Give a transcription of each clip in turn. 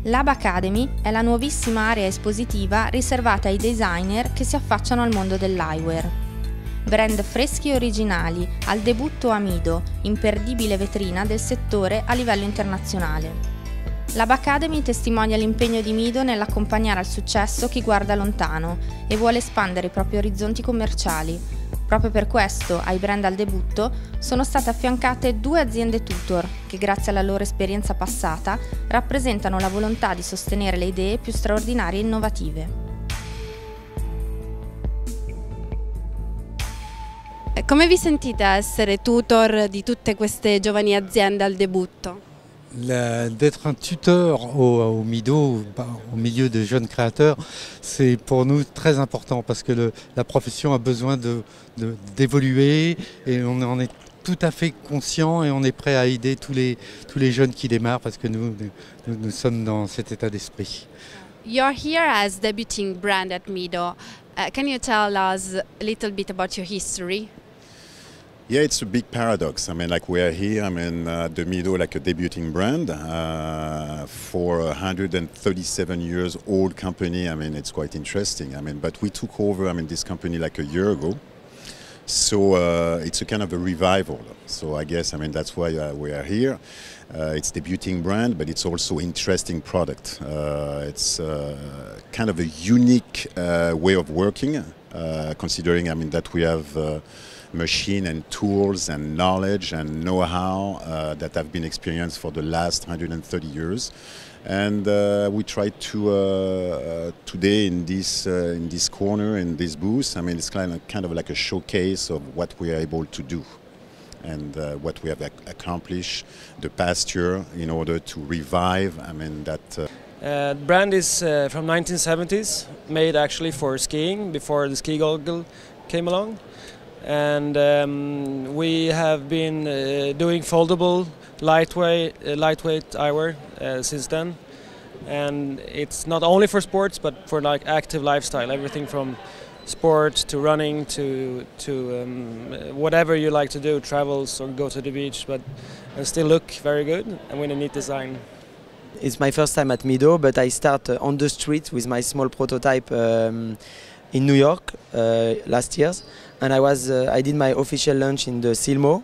Lab Academy è la nuovissima area espositiva riservata ai designer che si affacciano al mondo dell'eyewear. Brand freschi e originali, al debutto Amido, imperdibile vetrina del settore a livello internazionale. Lab Academy testimonia l'impegno di Mido nell'accompagnare al successo chi guarda lontano e vuole espandere i propri orizzonti commerciali. Proprio per questo, ai brand al debutto, sono state affiancate 2 aziende tutor che, grazie alla loro esperienza passata, rappresentano la volontà di sostenere le idee più straordinarie e innovative. Come vi sentite a essere tutor di tutte queste giovani aziende al debutto? D'être un tuteur au Mido, au milieu de jeunes créateurs, c'est pour nous très important parce que la profession a besoin d'évoluer et on en est tout à fait conscient et on est prêt à aider tous les jeunes qui démarrent parce que nous sommes dans cet état d'esprit. You're here as debuting brand at Mido. Can you tell us a little bit about your history? Yeah, it's a big paradox. I mean, like we are here, I mean, the Mido, like a debuting brand for a 137 years old company. I mean, it's quite interesting. I mean, but we took over, I mean, this company like a year ago. So it's a kind of a revival. So I guess, I mean, that's why we are here. It's debuting brand, but it's also interesting product. It's kind of a unique way of working, considering, I mean, that we have machine and tools and knowledge and know-how that have been experienced for the last 130 years. And we try to today in this corner, in this booth, I mean, it's kind of like a showcase of what we are able to do and what we have accomplished the past year in order to revive, I mean, that. The brand is from 1970s, made actually for skiing before the ski goggle came along. And we have been doing foldable, lightweight eyewear since then. And it's not only for sports, but for like active lifestyle, everything from sport to running to whatever you like to do, travels or go to the beach, but still look very good and with a neat design. It's my first time at Mido, but I start on the street with my small prototype in New York last year, and I did my official launch in the Silmo,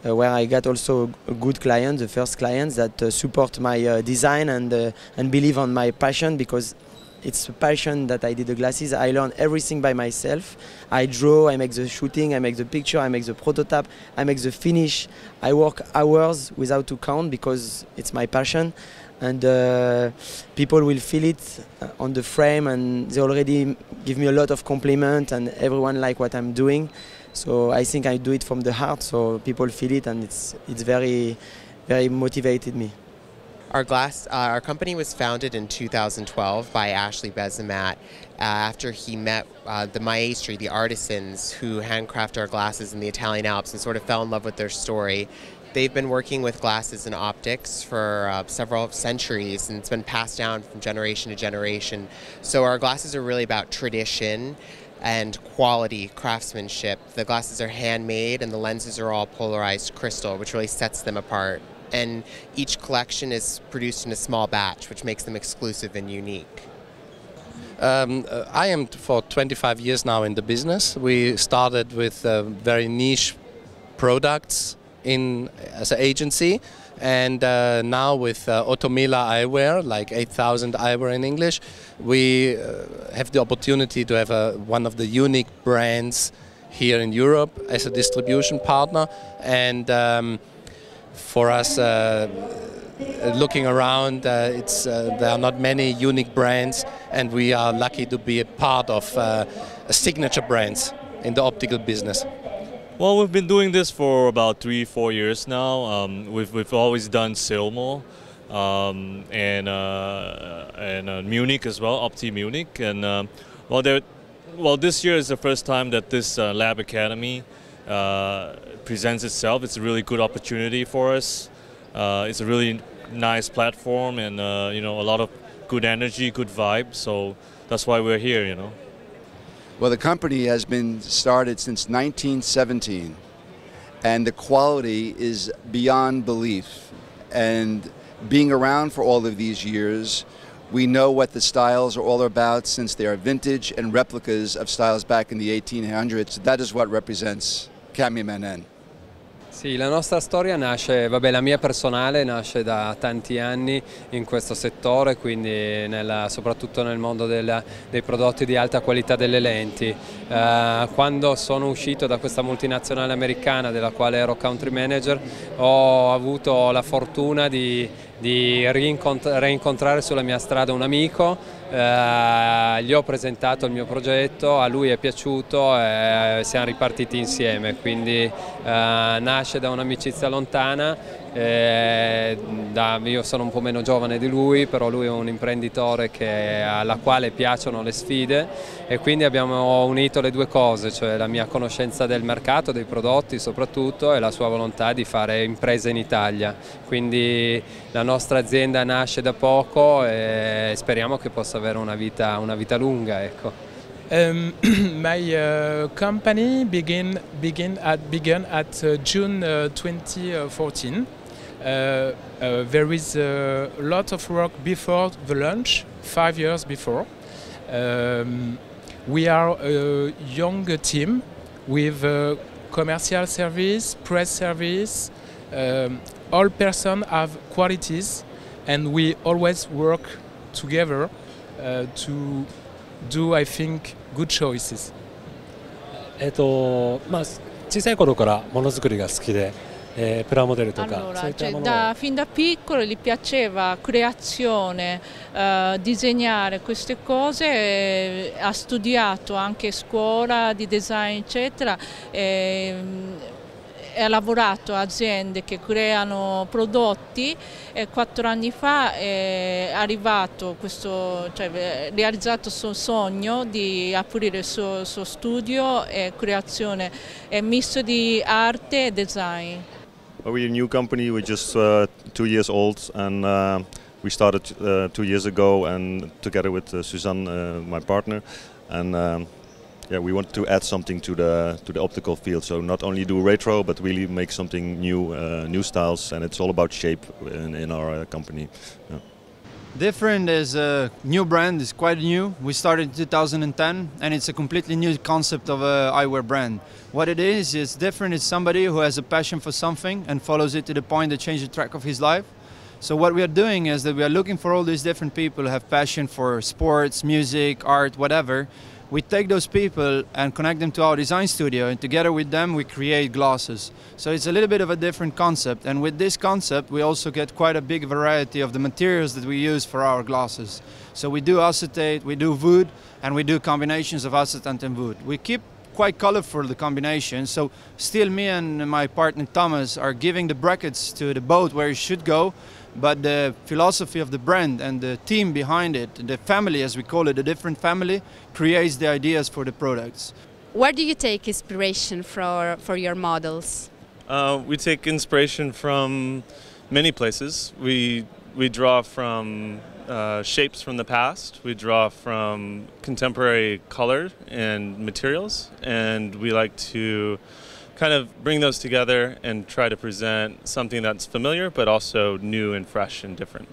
where I got also a good client, the first clients that support my design and believe on my passion, because it's a passion that I did the glasses. I learn everything by myself. I draw, I make the shooting, I make the picture, I make the prototype, I make the finish. I work hours without to count because it's my passion. And people will feel it on the frame, and they already give me a lot of compliment, and everyone like what I'm doing. So I think I do it from the heart, so people feel it, and it's very, very motivated me. Our company was founded in 2012 by Ashley Bezemat after he met the maestri, the artisans who handcraft our glasses in the Italian Alps, and sort of fell in love with their story. They've been working with glasses and optics for several centuries, and it's been passed down from generation to generation. So our glasses are really about tradition and quality craftsmanship. The glasses are handmade and the lenses are all polarized crystal, which really sets them apart. And each collection is produced in a small batch, which makes them exclusive and unique. I am for 25 years now in the business. We started with very niche products as an agency, and now with Ottomila Eyewear, like 8,000 eyewear in English, we have the opportunity to have one of the unique brands here in Europe as a distribution partner. And for us, looking around, there are not many unique brands, and we are lucky to be a part of signature brands in the optical business. Well, we've been doing this for about 3-4 years now. We've always done Silmo and Munich as well, Opti Munich. And well, this year is the first time that this Lab Academy presents itself. It's a really good opportunity for us. It's a really nice platform, and you know, a lot of good energy, good vibe. So that's why we're here, you know. Well, the company has been started since 1917, and the quality is beyond belief. And being around for all of these years, we know what the styles are all about since they are vintage and replicas of styles back in the 1800s. That is what represents Camiomanen. Sì, la nostra storia nasce, la mia personale nasce da tanti anni in questo settore, quindi soprattutto nel mondo dei prodotti di alta qualità delle lenti. Quando sono uscito da questa multinazionale americana della quale ero country manager, ho avuto la fortuna di rincontrare sulla mia strada un amico, gli ho presentato il mio progetto, a lui è piaciuto e siamo ripartiti insieme, quindi nasce da un'amicizia lontana. Io sono un po' meno giovane di lui, però lui è un imprenditore alla quale piacciono le sfide e quindi abbiamo unito le due cose, cioè la mia conoscenza del mercato, dei prodotti soprattutto, e la sua volontà di fare imprese in Italia. Quindi la nostra azienda nasce da poco e speriamo che possa avere una vita lunga, ecco. My company began at June 2014. There is a lot of work before the launch, 5 years before. We are a young team with commercial service, press service. All persons have qualities, and we always work together to do, I think, good choices. 小さい頃からものづくりが好きで、プラモデルとかそういったものを fin da piccolo gli piaceva creazione, disegnare queste cose, ha studiato anche a scuola di design eccetera. Ha lavorato a aziende che creano prodotti e 4 anni fa è arrivato realizzato il suo sogno di aprire il suo studio e creazione, è misto di arte e design. We're a new company, we're just 2 years old, and we started 2 years ago, and together with Suzanne, my partner, and yeah, we want to add something to the optical field. So not only do retro, but really make something new, new styles, and it's all about shape in our company. Yeah. Different is a new brand, it's quite new. We started in 2010 and it's a completely new concept of an eyewear brand. What it is different. It's somebody who has a passion for something and follows it to the point that changes the track of his life. So what we are doing is that we are looking for all these different people who have passion for sports, music, art, whatever. We take those people and connect them to our design studio, and together with them we create glasses. So it's a little bit of a different concept, and with this concept we also get quite a big variety of the materials that we use for our glasses. So we do acetate, we do wood, and we do combinations of acetate and wood. We keep quite colorful the combination, so still me and my partner Thomas are giving the brackets to the boat where it should go, but the philosophy of the brand and the team behind it, the family as we call it, a different family, creates the ideas for the products. Where do you take inspiration for your models? We take inspiration from many places. We draw from shapes from the past, we draw from contemporary color and materials, and we like to kind of bring those together and try to present something that's familiar but also new and fresh and different.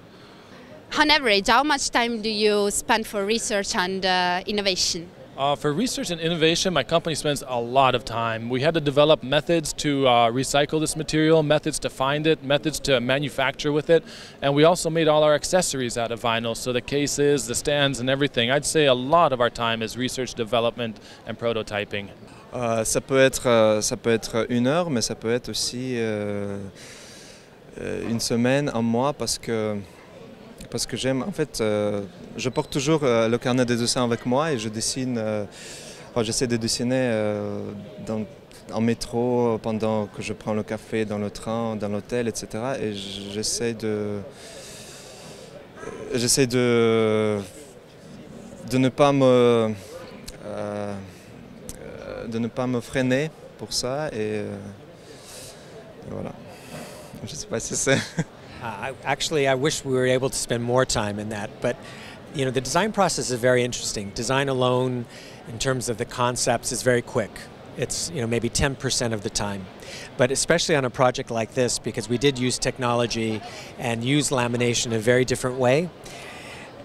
On average, how much time do you spend for research and innovation? For research and innovation, my company spends a lot of time. We had to develop methods to recycle this material, methods to find it, methods to manufacture with it, and we also made all our accessories out of vinyl, so the cases, the stands and everything. I'd say a lot of our time is research, development and prototyping. Ça peut être 1 heure, mais ça peut être aussi 1 semaine, 1 mois, parce que j'aime, en fait, je porte toujours le carnet de dessin avec moi et je dessine, j'essaie de dessiner en métro pendant que je prends le café, dans le train, dans l'hôtel, etc. Et j'essaie de ne pas me freiner pour ça et voilà. Je sais pas si c'est... Actually, I wish we were able to spend more time in that, but you know, the design process is very interesting. Design alone, in terms of the concepts, is very quick. It's maybe 10% of the time. But especially on a project like this, because we did use technology and use lamination in a very different way,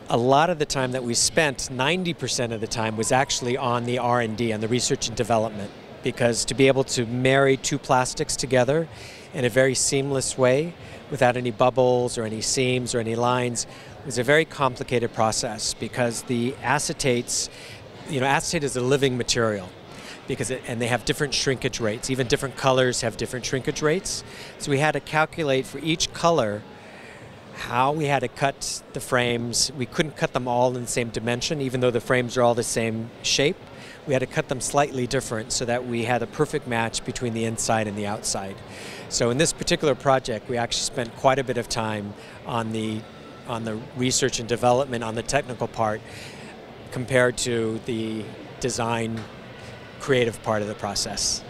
a lot of the time that we spent, 90% of the time, was actually on the R&D, on the research and development. Because to be able to marry two plastics together in a very seamless way, without any bubbles or any seams or any lines, was a very complicated process, because the acetates, acetate is a living material, and they have different shrinkage rates. Even different colors have different shrinkage rates. So we had to calculate for each color how we had to cut the frames. We couldn't cut them all in the same dimension, even though the frames are all the same shape. We had to cut them slightly different so that we had a perfect match between the inside and the outside. So in this particular project, we actually spent quite a bit of time on the research and development, on the technical part, compared to the design, creative part of the process.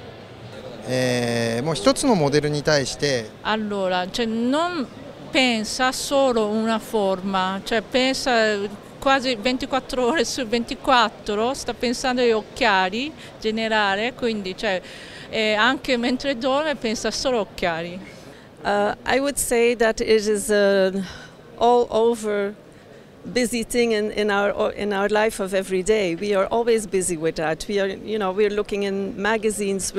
もう一つのモデルに対して Allora, non pensa solo una forma, pensa quasi 24 ore su 24, sta pensando agli occhiali generale, quindi anche mentre dorme pensa solo occhiali. I would say that it is all over busy thing in our life of every day. We are always busy with that. We're looking in magazines.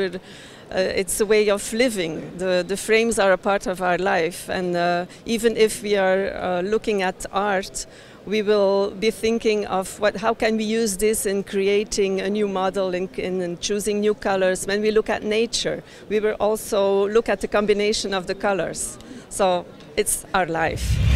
It's a way of living. The frames are a part of our life, and even if we are looking at art, we will be thinking of how can we use this in creating a new model, in choosing new colors. When we look at nature, we will also look at the combination of the colors. So it's our life.